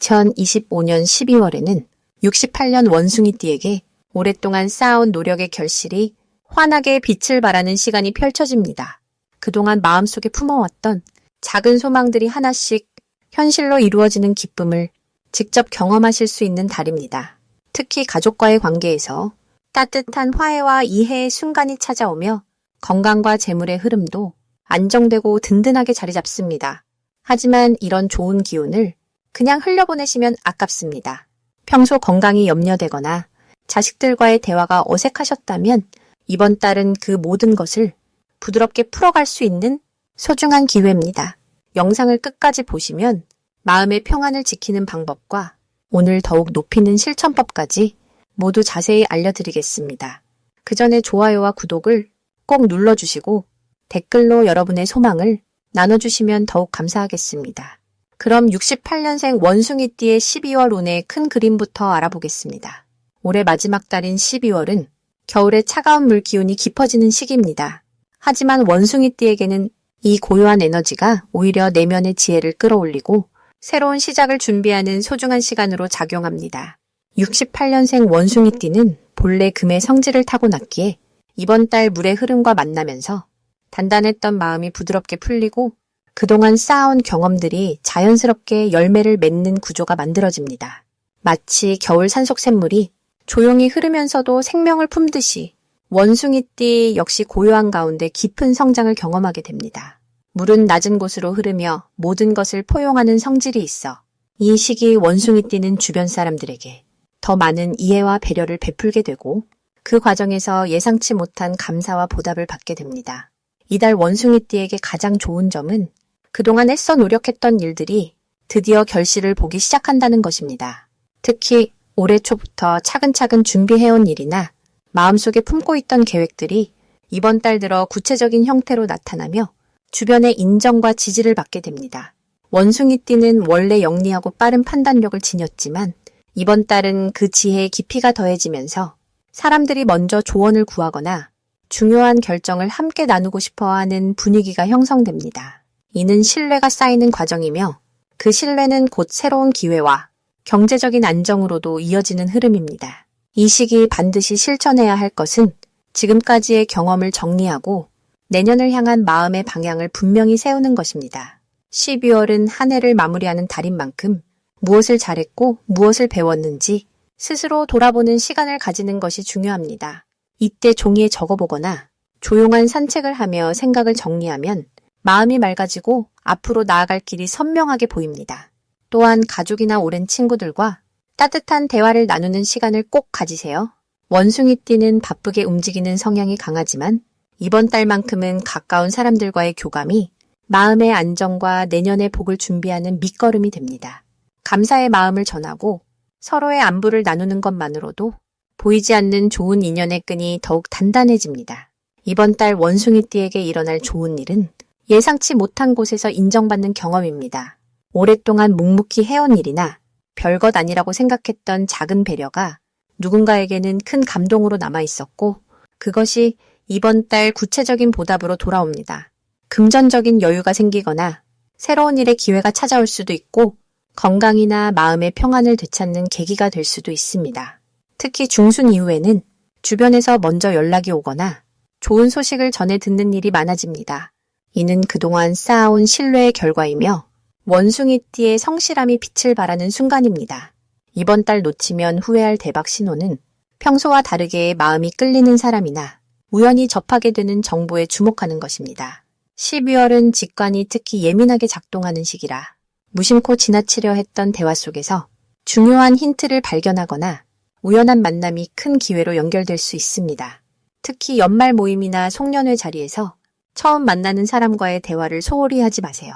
2025년 12월에는 68년 원숭이띠에게 오랫동안 쌓아온 노력의 결실이 환하게 빛을 발하는 시간이 펼쳐집니다. 그동안 마음속에 품어왔던 작은 소망들이 하나씩 현실로 이루어지는 기쁨을 직접 경험하실 수 있는 달입니다. 특히 가족과의 관계에서 따뜻한 화해와 이해의 순간이 찾아오며 건강과 재물의 흐름도 안정되고 든든하게 자리 잡습니다. 하지만 이런 좋은 기운을 그냥 흘려보내시면 아깝습니다. 평소 건강이 염려되거나 자식들과의 대화가 어색하셨다면 이번 달은 그 모든 것을 부드럽게 풀어갈 수 있는 소중한 기회입니다. 영상을 끝까지 보시면 마음의 평안을 지키는 방법과 오늘 더욱 높이는 실천법까지 모두 자세히 알려드리겠습니다. 그 전에 좋아요와 구독을 꼭 눌러주시고 댓글로 여러분의 소망을 나눠주시면 더욱 감사하겠습니다. 그럼 68년생 원숭이띠의 12월 운의 큰 그림부터 알아보겠습니다. 올해 마지막 달인 12월은 겨울의 차가운 물 기운이 깊어지는 시기입니다. 하지만 원숭이띠에게는 이 고요한 에너지가 오히려 내면의 지혜를 끌어올리고 새로운 시작을 준비하는 소중한 시간으로 작용합니다. 68년생 원숭이띠는 본래 금의 성질을 타고났기에 이번 달 물의 흐름과 만나면서 단단했던 마음이 부드럽게 풀리고 그동안 쌓아온 경험들이 자연스럽게 열매를 맺는 구조가 만들어집니다. 마치 겨울 산속 샘물이 조용히 흐르면서도 생명을 품듯이 원숭이띠 역시 고요한 가운데 깊은 성장을 경험하게 됩니다. 물은 낮은 곳으로 흐르며 모든 것을 포용하는 성질이 있어 이 시기 원숭이띠는 주변 사람들에게 더 많은 이해와 배려를 베풀게 되고 그 과정에서 예상치 못한 감사와 보답을 받게 됩니다. 이달 원숭이띠에게 가장 좋은 점은 그동안 애써 노력했던 일들이 드디어 결실을 보기 시작한다는 것입니다. 특히 올해 초부터 차근차근 준비해온 일이나 마음속에 품고 있던 계획들이 이번 달 들어 구체적인 형태로 나타나며 주변의 인정과 지지를 받게 됩니다. 원숭이띠는 원래 영리하고 빠른 판단력을 지녔지만 이번 달은 그 지혜의 깊이가 더해지면서 사람들이 먼저 조언을 구하거나 중요한 결정을 함께 나누고 싶어하는 분위기가 형성됩니다. 이는 신뢰가 쌓이는 과정이며 그 신뢰는 곧 새로운 기회와 경제적인 안정으로도 이어지는 흐름입니다. 이 시기 반드시 실천해야 할 것은 지금까지의 경험을 정리하고 내년을 향한 마음의 방향을 분명히 세우는 것입니다. 12월은 한 해를 마무리하는 달인 만큼 무엇을 잘했고 무엇을 배웠는지 스스로 돌아보는 시간을 가지는 것이 중요합니다. 이때 종이에 적어보거나 조용한 산책을 하며 생각을 정리하면 마음이 맑아지고 앞으로 나아갈 길이 선명하게 보입니다. 또한 가족이나 오랜 친구들과 따뜻한 대화를 나누는 시간을 꼭 가지세요. 원숭이띠는 바쁘게 움직이는 성향이 강하지만 이번 달만큼은 가까운 사람들과의 교감이 마음의 안정과 내년의 복을 준비하는 밑거름이 됩니다. 감사의 마음을 전하고 서로의 안부를 나누는 것만으로도 보이지 않는 좋은 인연의 끈이 더욱 단단해집니다. 이번 달 원숭이띠에게 일어날 좋은 일은 예상치 못한 곳에서 인정받는 경험입니다. 오랫동안 묵묵히 해온 일이나 별것 아니라고 생각했던 작은 배려가 누군가에게는 큰 감동으로 남아있었고 그것이 이번 달 구체적인 보답으로 돌아옵니다. 금전적인 여유가 생기거나 새로운 일의 기회가 찾아올 수도 있고 건강이나 마음의 평안을 되찾는 계기가 될 수도 있습니다. 특히 중순 이후에는 주변에서 먼저 연락이 오거나 좋은 소식을 전해 듣는 일이 많아집니다. 이는 그동안 쌓아온 신뢰의 결과이며 원숭이띠의 성실함이 빛을 발하는 순간입니다. 이번 달 놓치면 후회할 대박 신호는 평소와 다르게 마음이 끌리는 사람이나 우연히 접하게 되는 정보에 주목하는 것입니다. 12월은 직관이 특히 예민하게 작동하는 시기라 무심코 지나치려 했던 대화 속에서 중요한 힌트를 발견하거나 우연한 만남이 큰 기회로 연결될 수 있습니다. 특히 연말 모임이나 송년회 자리에서 처음 만나는 사람과의 대화를 소홀히 하지 마세요.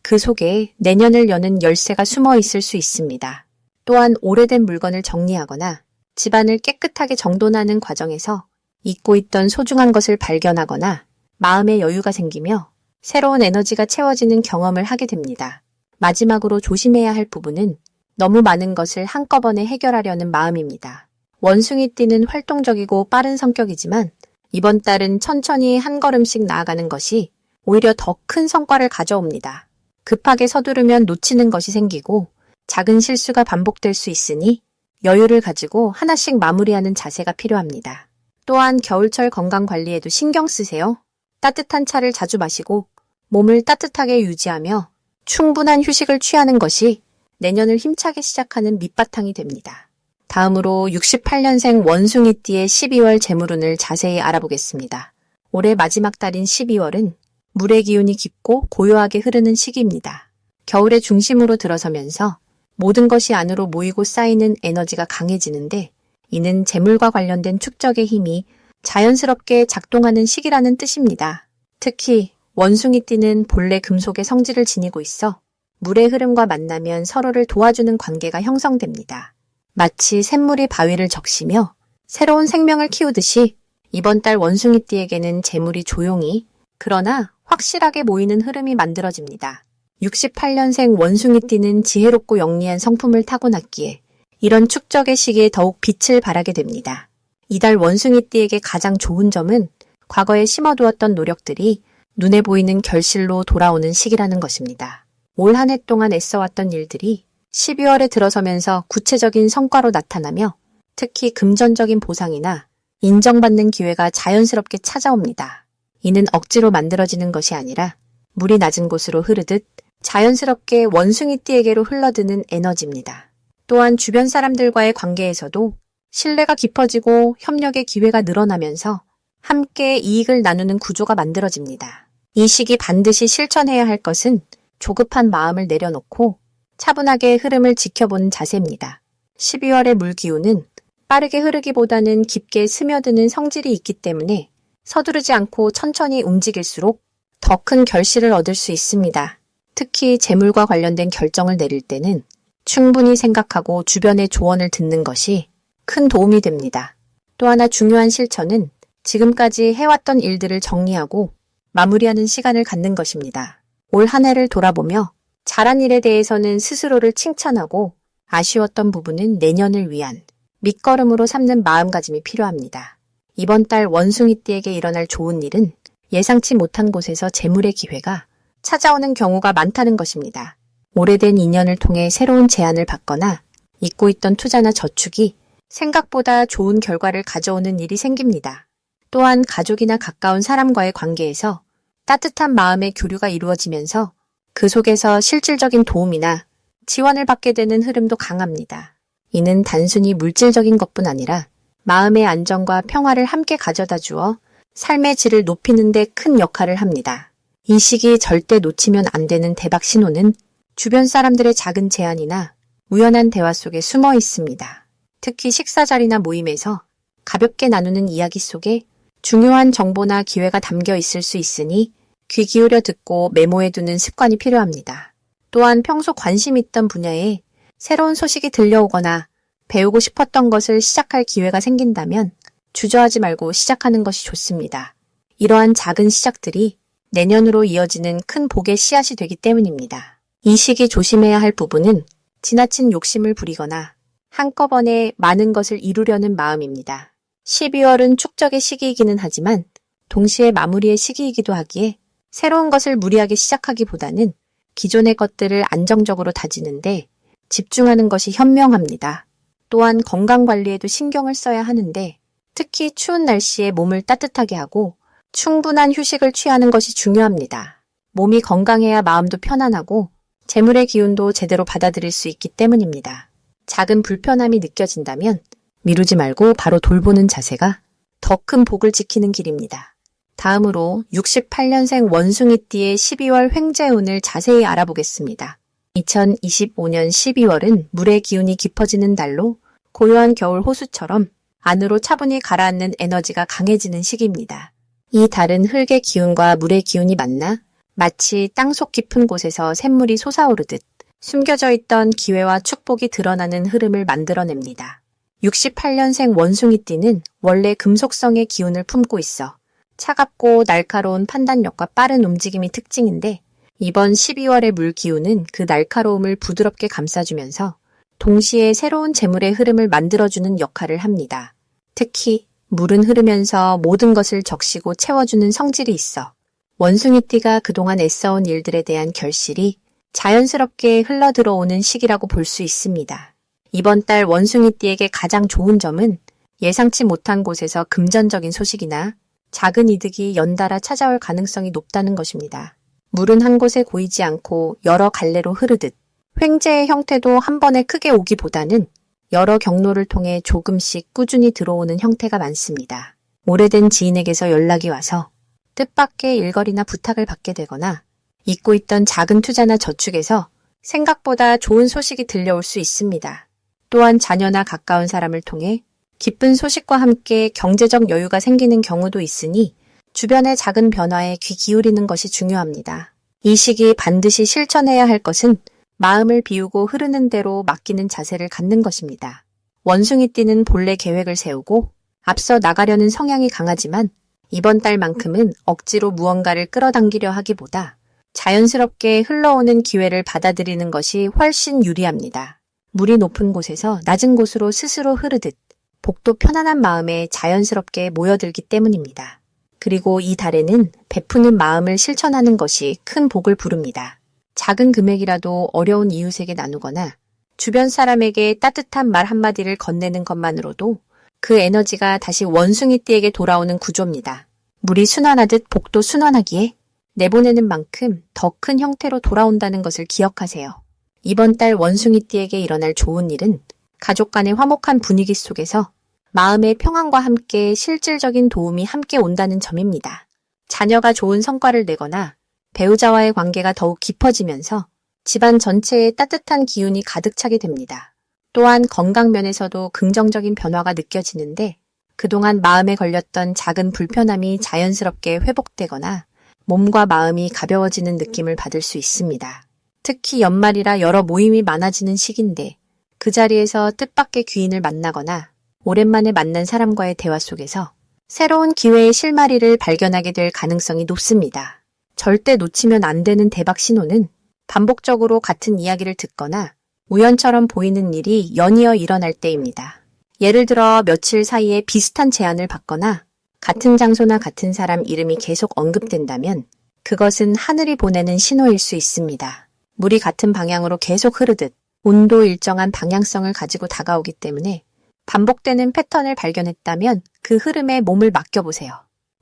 그 속에 내년을 여는 열쇠가 숨어 있을 수 있습니다. 또한 오래된 물건을 정리하거나 집안을 깨끗하게 정돈하는 과정에서 잊고 있던 소중한 것을 발견하거나 마음의 여유가 생기며 새로운 에너지가 채워지는 경험을 하게 됩니다. 마지막으로 조심해야 할 부분은 너무 많은 것을 한꺼번에 해결하려는 마음입니다. 원숭이띠는 활동적이고 빠른 성격이지만 이번 달은 천천히 한 걸음씩 나아가는 것이 오히려 더 큰 성과를 가져옵니다. 급하게 서두르면 놓치는 것이 생기고 작은 실수가 반복될 수 있으니 여유를 가지고 하나씩 마무리하는 자세가 필요합니다. 또한 겨울철 건강 관리에도 신경 쓰세요. 따뜻한 차를 자주 마시고 몸을 따뜻하게 유지하며 충분한 휴식을 취하는 것이 내년을 힘차게 시작하는 밑바탕이 됩니다. 다음으로 68년생 원숭이띠의 12월 재물운을 자세히 알아보겠습니다. 올해 마지막 달인 12월은 물의 기운이 깊고 고요하게 흐르는 시기입니다. 겨울의 중심으로 들어서면서 모든 것이 안으로 모이고 쌓이는 에너지가 강해지는데 이는 재물과 관련된 축적의 힘이 자연스럽게 작동하는 시기라는 뜻입니다. 특히 원숭이띠는 본래 금속의 성질을 지니고 있어 물의 흐름과 만나면 서로를 도와주는 관계가 형성됩니다. 마치 샘물이 바위를 적시며 새로운 생명을 키우듯이 이번 달 원숭이띠에게는 재물이 조용히 그러나 확실하게 모이는 흐름이 만들어집니다. 68년생 원숭이띠는 지혜롭고 영리한 성품을 타고났기에 이런 축적의 시기에 더욱 빛을 발하게 됩니다. 이달 원숭이띠에게 가장 좋은 점은 과거에 심어두었던 노력들이 눈에 보이는 결실로 돌아오는 시기라는 것입니다. 올 한 해 동안 애써왔던 일들이 12월에 들어서면서 구체적인 성과로 나타나며 특히 금전적인 보상이나 인정받는 기회가 자연스럽게 찾아옵니다. 이는 억지로 만들어지는 것이 아니라 물이 낮은 곳으로 흐르듯 자연스럽게 원숭이띠에게로 흘러드는 에너지입니다. 또한 주변 사람들과의 관계에서도 신뢰가 깊어지고 협력의 기회가 늘어나면서 함께 이익을 나누는 구조가 만들어집니다. 이 시기 반드시 실천해야 할 것은 조급한 마음을 내려놓고 차분하게 흐름을 지켜보는 자세입니다. 12월의 물기운은 빠르게 흐르기보다는 깊게 스며드는 성질이 있기 때문에 서두르지 않고 천천히 움직일수록 더 큰 결실을 얻을 수 있습니다. 특히 재물과 관련된 결정을 내릴 때는 충분히 생각하고 주변의 조언을 듣는 것이 큰 도움이 됩니다. 또 하나 중요한 실천은 지금까지 해왔던 일들을 정리하고 마무리하는 시간을 갖는 것입니다. 올 한 해를 돌아보며 잘한 일에 대해서는 스스로를 칭찬하고 아쉬웠던 부분은 내년을 위한 밑거름으로 삼는 마음가짐이 필요합니다. 이번 달 원숭이띠에게 일어날 좋은 일은 예상치 못한 곳에서 재물의 기회가 찾아오는 경우가 많다는 것입니다. 오래된 인연을 통해 새로운 제안을 받거나 잊고 있던 투자나 저축이 생각보다 좋은 결과를 가져오는 일이 생깁니다. 또한 가족이나 가까운 사람과의 관계에서 따뜻한 마음의 교류가 이루어지면서 그 속에서 실질적인 도움이나 지원을 받게 되는 흐름도 강합니다. 이는 단순히 물질적인 것뿐 아니라 마음의 안정과 평화를 함께 가져다 주어 삶의 질을 높이는 데 큰 역할을 합니다. 이 시기 절대 놓치면 안 되는 대박 신호는 주변 사람들의 작은 제안이나 우연한 대화 속에 숨어 있습니다. 특히 식사 자리나 모임에서 가볍게 나누는 이야기 속에 중요한 정보나 기회가 담겨 있을 수 있으니 귀 기울여 듣고 메모해두는 습관이 필요합니다. 또한 평소 관심 있던 분야에 새로운 소식이 들려오거나 배우고 싶었던 것을 시작할 기회가 생긴다면 주저하지 말고 시작하는 것이 좋습니다. 이러한 작은 시작들이 내년으로 이어지는 큰 복의 씨앗이 되기 때문입니다. 이 시기 조심해야 할 부분은 지나친 욕심을 부리거나 한꺼번에 많은 것을 이루려는 마음입니다. 12월은 축적의 시기이기는 하지만 동시에 마무리의 시기이기도 하기에 새로운 것을 무리하게 시작하기보다는 기존의 것들을 안정적으로 다지는데 집중하는 것이 현명합니다. 또한 건강관리에도 신경을 써야 하는데 특히 추운 날씨에 몸을 따뜻하게 하고 충분한 휴식을 취하는 것이 중요합니다. 몸이 건강해야 마음도 편안하고 재물의 기운도 제대로 받아들일 수 있기 때문입니다. 작은 불편함이 느껴진다면 미루지 말고 바로 돌보는 자세가 더 큰 복을 지키는 길입니다. 다음으로 68년생 원숭이띠의 12월 횡재운을 자세히 알아보겠습니다. 2025년 12월은 물의 기운이 깊어지는 달로 고요한 겨울 호수처럼 안으로 차분히 가라앉는 에너지가 강해지는 시기입니다. 이 달은 흙의 기운과 물의 기운이 만나 마치 땅속 깊은 곳에서 샘물이 솟아오르듯 숨겨져 있던 기회와 축복이 드러나는 흐름을 만들어냅니다. 68년생 원숭이띠는 원래 금속성의 기운을 품고 있어 차갑고 날카로운 판단력과 빠른 움직임이 특징인데 이번 12월의 물 기운은 그 날카로움을 부드럽게 감싸주면서 동시에 새로운 재물의 흐름을 만들어주는 역할을 합니다. 특히 물은 흐르면서 모든 것을 적시고 채워주는 성질이 있어 원숭이띠가 그동안 애써온 일들에 대한 결실이 자연스럽게 흘러들어오는 시기라고 볼 수 있습니다. 이번 달 원숭이띠에게 가장 좋은 점은 예상치 못한 곳에서 금전적인 소식이나 작은 이득이 연달아 찾아올 가능성이 높다는 것입니다. 물은 한 곳에 고이지 않고 여러 갈래로 흐르듯 횡재의 형태도 한 번에 크게 오기보다는 여러 경로를 통해 조금씩 꾸준히 들어오는 형태가 많습니다. 오래된 지인에게서 연락이 와서 뜻밖의 일거리나 부탁을 받게 되거나 잊고 있던 작은 투자나 저축에서 생각보다 좋은 소식이 들려올 수 있습니다. 또한 자녀나 가까운 사람을 통해 기쁜 소식과 함께 경제적 여유가 생기는 경우도 있으니 주변의 작은 변화에 귀 기울이는 것이 중요합니다. 이 시기 반드시 실천해야 할 것은 마음을 비우고 흐르는 대로 맡기는 자세를 갖는 것입니다. 원숭이띠는 본래 계획을 세우고 앞서 나가려는 성향이 강하지만 이번 달만큼은 억지로 무언가를 끌어당기려 하기보다 자연스럽게 흘러오는 기회를 받아들이는 것이 훨씬 유리합니다. 물이 높은 곳에서 낮은 곳으로 스스로 흐르듯 복도 편안한 마음에 자연스럽게 모여들기 때문입니다. 그리고 이 달에는 베푸는 마음을 실천하는 것이 큰 복을 부릅니다. 작은 금액이라도 어려운 이웃에게 나누거나 주변 사람에게 따뜻한 말 한마디를 건네는 것만으로도 그 에너지가 다시 원숭이띠에게 돌아오는 구조입니다. 물이 순환하듯 복도 순환하기에 내보내는 만큼 더 큰 형태로 돌아온다는 것을 기억하세요. 이번 달 원숭이띠에게 일어날 좋은 일은 가족 간의 화목한 분위기 속에서 마음의 평안과 함께 실질적인 도움이 함께 온다는 점입니다. 자녀가 좋은 성과를 내거나 배우자와의 관계가 더욱 깊어지면서 집안 전체에 따뜻한 기운이 가득 차게 됩니다. 또한 건강 면에서도 긍정적인 변화가 느껴지는데 그동안 마음에 걸렸던 작은 불편함이 자연스럽게 회복되거나 몸과 마음이 가벼워지는 느낌을 받을 수 있습니다. 특히 연말이라 여러 모임이 많아지는 시기인데 그 자리에서 뜻밖의 귀인을 만나거나 오랜만에 만난 사람과의 대화 속에서 새로운 기회의 실마리를 발견하게 될 가능성이 높습니다. 절대 놓치면 안 되는 대박 신호는 반복적으로 같은 이야기를 듣거나 우연처럼 보이는 일이 연이어 일어날 때입니다. 예를 들어 며칠 사이에 비슷한 제안을 받거나 같은 장소나 같은 사람 이름이 계속 언급된다면 그것은 하늘이 보내는 신호일 수 있습니다. 물이 같은 방향으로 계속 흐르듯 운도 일정한 방향성을 가지고 다가오기 때문에 반복되는 패턴을 발견했다면 그 흐름에 몸을 맡겨보세요.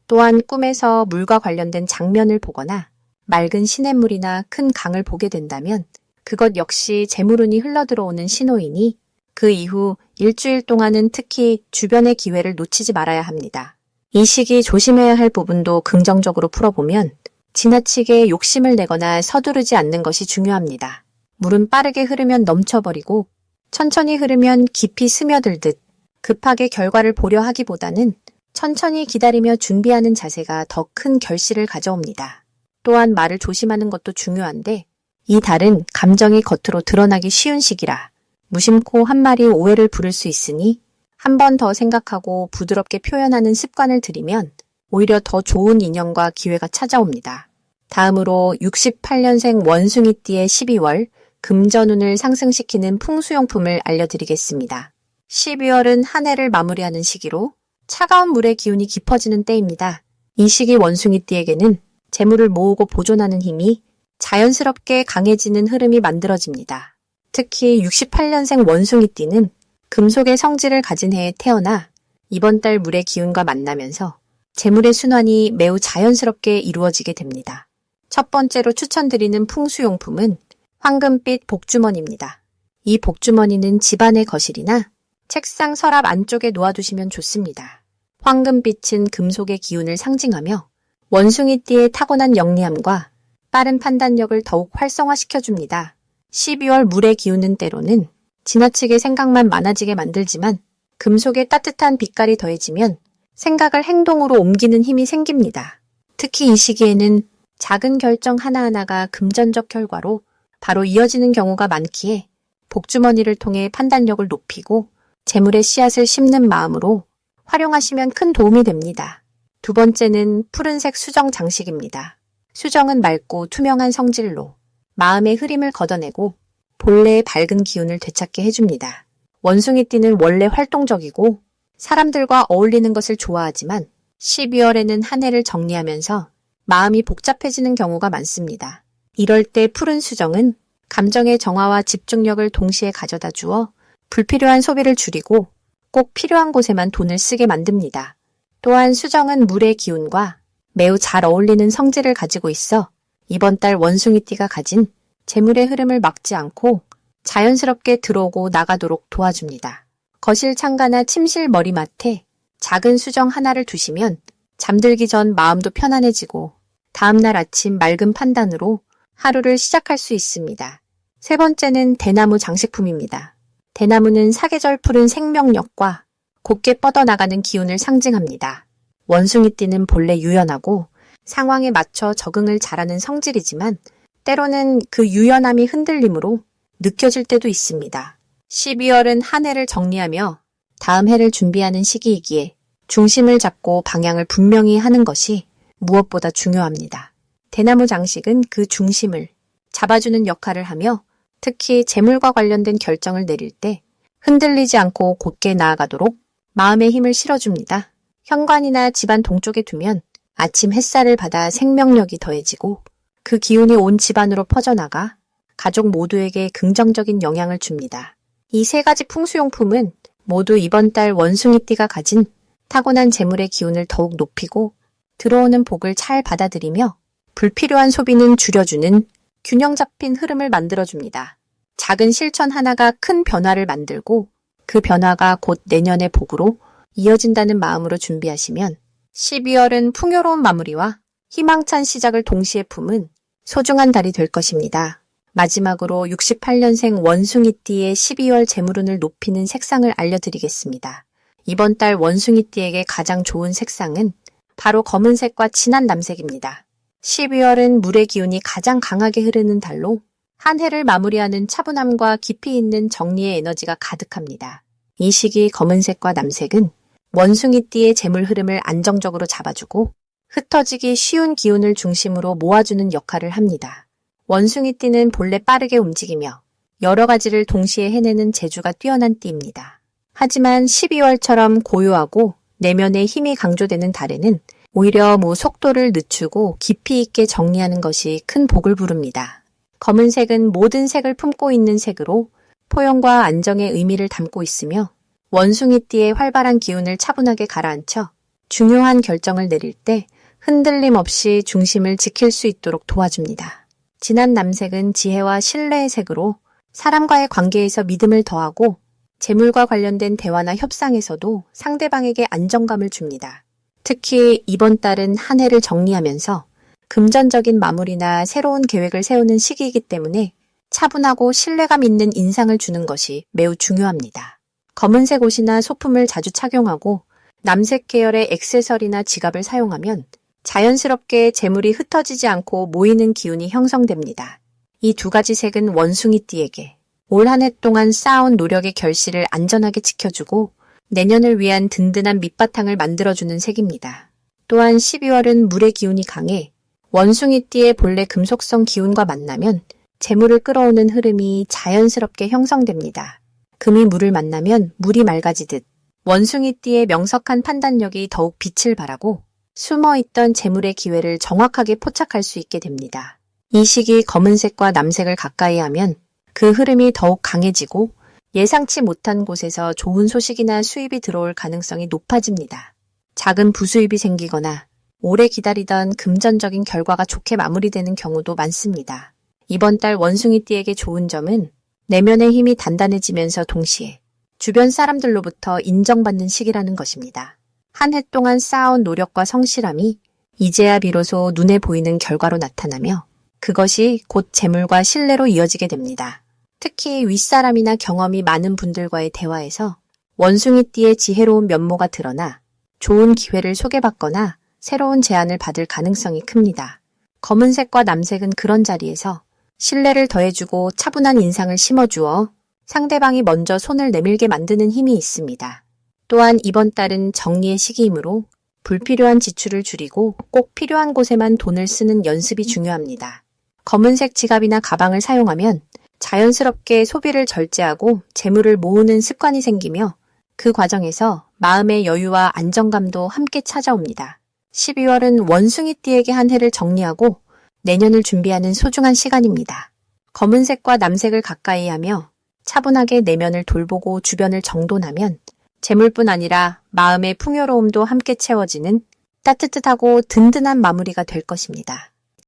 또한 꿈에서 물과 관련된 장면을 보거나 맑은 시냇물이나 큰 강을 보게 된다면 그것 역시 재물운이 흘러들어오는 신호이니 그 이후 일주일 동안은 특히 주변의 기회를 놓치지 말아야 합니다. 이 시기 조심해야 할 부분도 긍정적으로 풀어보면 지나치게 욕심을 내거나 서두르지 않는 것이 중요합니다. 물은 빠르게 흐르면 넘쳐버리고 천천히 흐르면 깊이 스며들듯 급하게 결과를 보려 하기보다는 천천히 기다리며 준비하는 자세가 더 큰 결실을 가져옵니다. 또한 말을 조심하는 것도 중요한데 이 달은 감정이 겉으로 드러나기 쉬운 시기라 무심코 한마디 오해를 부를 수 있으니 한 번 더 생각하고 부드럽게 표현하는 습관을 들이면 오히려 더 좋은 인연과 기회가 찾아옵니다. 다음으로 68년생 원숭이띠의 12월 금전운을 상승시키는 풍수용품을 알려드리겠습니다. 12월은 한 해를 마무리하는 시기로 차가운 물의 기운이 깊어지는 때입니다. 이 시기 원숭이띠에게는 재물을 모으고 보존하는 힘이 자연스럽게 강해지는 흐름이 만들어집니다. 특히 68년생 원숭이띠는 금속의 성질을 가진 해에 태어나 이번 달 물의 기운과 만나면서 재물의 순환이 매우 자연스럽게 이루어지게 됩니다. 첫 번째로 추천드리는 풍수용품은 황금빛 복주머니입니다. 이 복주머니는 집안의 거실이나 책상 서랍 안쪽에 놓아두시면 좋습니다. 황금빛은 금속의 기운을 상징하며 원숭이띠의 타고난 영리함과 빠른 판단력을 더욱 활성화시켜줍니다. 12월 물의 기운은 때로는 지나치게 생각만 많아지게 만들지만 금속의 따뜻한 빛깔이 더해지면 생각을 행동으로 옮기는 힘이 생깁니다. 특히 이 시기에는 작은 결정 하나하나가 금전적 결과로 바로 이어지는 경우가 많기에 복주머니를 통해 판단력을 높이고 재물의 씨앗을 심는 마음으로 활용하시면 큰 도움이 됩니다. 두 번째는 푸른색 수정 장식입니다. 수정은 맑고 투명한 성질로 마음의 흐림을 걷어내고 본래의 밝은 기운을 되찾게 해줍니다. 원숭이띠는 원래 활동적이고 사람들과 어울리는 것을 좋아하지만 12월에는 한 해를 정리하면서 마음이 복잡해지는 경우가 많습니다. 이럴 때 푸른 수정은 감정의 정화와 집중력을 동시에 가져다 주어 불필요한 소비를 줄이고 꼭 필요한 곳에만 돈을 쓰게 만듭니다. 또한 수정은 물의 기운과 매우 잘 어울리는 성질을 가지고 있어 이번 달 원숭이띠가 가진 재물의 흐름을 막지 않고 자연스럽게 들어오고 나가도록 도와줍니다. 거실 창가나 침실 머리맡에 작은 수정 하나를 두시면 잠들기 전 마음도 편안해지고 다음날 아침 맑은 판단으로 하루를 시작할 수 있습니다. 세 번째는 대나무 장식품입니다. 대나무는 사계절 푸른 생명력과 곱게 뻗어나가는 기운을 상징합니다. 원숭이띠는 본래 유연하고 상황에 맞춰 적응을 잘하는 성질이지만 때로는 그 유연함이 흔들림으로 느껴질 때도 있습니다. 12월은 한 해를 정리하며 다음 해를 준비하는 시기이기에 중심을 잡고 방향을 분명히 하는 것이 무엇보다 중요합니다. 대나무 장식은 그 중심을 잡아주는 역할을 하며 특히 재물과 관련된 결정을 내릴 때 흔들리지 않고 곧게 나아가도록 마음의 힘을 실어줍니다. 현관이나 집안 동쪽에 두면 아침 햇살을 받아 생명력이 더해지고 그 기운이 온 집안으로 퍼져나가 가족 모두에게 긍정적인 영향을 줍니다. 이 세 가지 풍수용품은 모두 이번 달 원숭이띠가 가진 타고난 재물의 기운을 더욱 높이고 들어오는 복을 잘 받아들이며 불필요한 소비는 줄여주는 균형 잡힌 흐름을 만들어줍니다. 작은 실천 하나가 큰 변화를 만들고 그 변화가 곧 내년의 복으로 이어진다는 마음으로 준비하시면 12월은 풍요로운 마무리와 희망찬 시작을 동시에 품은 소중한 달이 될 것입니다. 마지막으로 68년생 원숭이띠의 12월 재물운을 높이는 색상을 알려드리겠습니다. 이번 달 원숭이띠에게 가장 좋은 색상은 바로 검은색과 진한 남색입니다. 12월은 물의 기운이 가장 강하게 흐르는 달로 한 해를 마무리하는 차분함과 깊이 있는 정리의 에너지가 가득합니다. 이 시기 검은색과 남색은 원숭이띠의 재물 흐름을 안정적으로 잡아주고 흩어지기 쉬운 기운을 중심으로 모아주는 역할을 합니다. 원숭이띠는 본래 빠르게 움직이며 여러 가지를 동시에 해내는 재주가 뛰어난 띠입니다. 하지만 12월처럼 고요하고 내면의 힘이 강조되는 달에는 오히려 속도를 늦추고 깊이 있게 정리하는 것이 큰 복을 부릅니다. 검은색은 모든 색을 품고 있는 색으로 포용과 안정의 의미를 담고 있으며 원숭이띠의 활발한 기운을 차분하게 가라앉혀 중요한 결정을 내릴 때 흔들림 없이 중심을 지킬 수 있도록 도와줍니다. 진한 남색은 지혜와 신뢰의 색으로 사람과의 관계에서 믿음을 더하고 재물과 관련된 대화나 협상에서도 상대방에게 안정감을 줍니다. 특히 이번 달은 한 해를 정리하면서 금전적인 마무리나 새로운 계획을 세우는 시기이기 때문에 차분하고 신뢰감 있는 인상을 주는 것이 매우 중요합니다. 검은색 옷이나 소품을 자주 착용하고 남색 계열의 액세서리나 지갑을 사용하면 자연스럽게 재물이 흩어지지 않고 모이는 기운이 형성됩니다. 이 두 가지 색은 원숭이띠에게 올 한 해 동안 쌓아온 노력의 결실을 안전하게 지켜주고 내년을 위한 든든한 밑바탕을 만들어주는 색입니다. 또한 12월은 물의 기운이 강해 원숭이띠의 본래 금속성 기운과 만나면 재물을 끌어오는 흐름이 자연스럽게 형성됩니다. 금이 물을 만나면 물이 맑아지듯 원숭이띠의 명석한 판단력이 더욱 빛을 발하고 숨어있던 재물의 기회를 정확하게 포착할 수 있게 됩니다. 이 시기 검은색과 남색을 가까이 하면 그 흐름이 더욱 강해지고 예상치 못한 곳에서 좋은 소식이나 수입이 들어올 가능성이 높아집니다. 작은 부수입이 생기거나 오래 기다리던 금전적인 결과가 좋게 마무리되는 경우도 많습니다. 이번 달 원숭이띠에게 좋은 점은 내면의 힘이 단단해지면서 동시에 주변 사람들로부터 인정받는 시기라는 것입니다. 한 해 동안 쌓아온 노력과 성실함이 이제야 비로소 눈에 보이는 결과로 나타나며 그것이 곧 재물과 신뢰로 이어지게 됩니다. 특히 윗사람이나 경험이 많은 분들과의 대화에서 원숭이띠의 지혜로운 면모가 드러나 좋은 기회를 소개받거나 새로운 제안을 받을 가능성이 큽니다. 검은색과 남색은 그런 자리에서 신뢰를 더해주고 차분한 인상을 심어주어 상대방이 먼저 손을 내밀게 만드는 힘이 있습니다. 또한 이번 달은 정리의 시기이므로 불필요한 지출을 줄이고 꼭 필요한 곳에만 돈을 쓰는 연습이 중요합니다. 검은색 지갑이나 가방을 사용하면 자연스럽게 소비를 절제하고 재물을 모으는 습관이 생기며 그 과정에서 마음의 여유와 안정감도 함께 찾아옵니다. 12월은 원숭이띠에게 한 해를 정리하고 내년을 준비하는 소중한 시간입니다. 검은색과 남색을 가까이 하며 차분하게 내면을 돌보고 주변을 정돈하면 재물뿐 아니라 마음의 풍요로움도 함께 채워지는 따뜻하고 든든한 마무리가 될 것입니다.